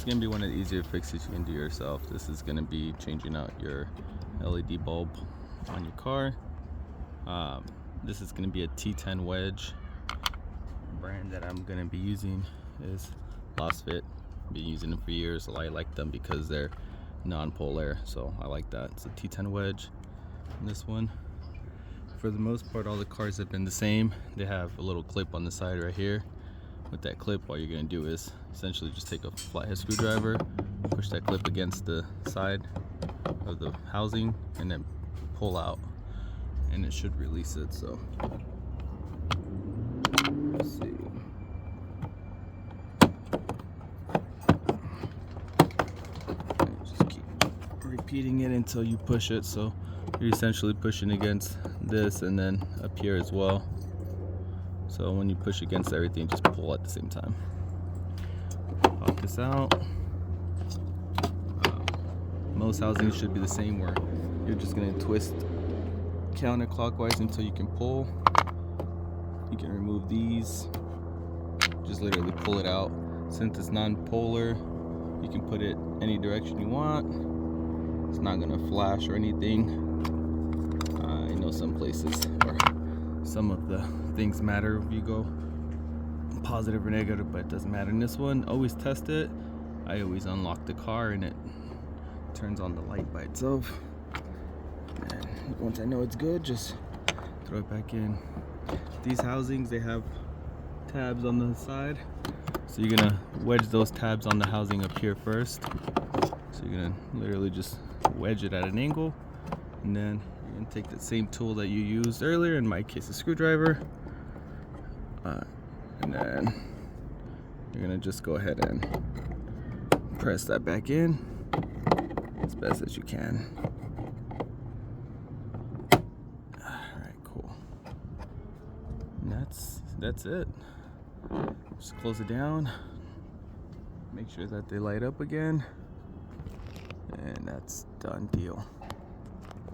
is going to be one of the easier fixes you can do yourself. This is going to be changing out your LED bulb on your car. This is going to be a T10 wedge. Brand that I'm going to be using is LASFIT. I've been using them for years. I like them because they're non-polar, so I like that. It's a T10 wedge. And this one, for the most part, all the cars have been the same. They have a little clip on the side right here. With that clip, all you're going to do is essentially just take a flathead screwdriver, push that clip against the side of the housing, and then pull out, and it should release it. So let's see. Just keep repeating it until you push it. So you're essentially pushing against this and then up here as well. So when you push against everything, just pull at the same time. Pop this out. Most housings should be the same, where you're just going to twist counterclockwise until you can pull. You can remove these. Just literally pull it out. Since it's non-polar, you can put it any direction you want. It's not going to flash or anything. I know some places where some of the things matter if you go positive or negative, but it doesn't matter in this one. Always test it. I always unlock the car and it turns on the light by itself, and once I know it's good, just throw it back in. These housings, they have tabs on the side, so you're gonna wedge those tabs on the housing up here first. So you're gonna literally just wedge it at an angle, and then you're gonna take the same tool that you used earlier, in my case a screwdriver, and then you're gonna just go ahead and press that back in as best as you can. Alright, cool. And that's it. Just close it down, make sure that they light up again, and that's done deal.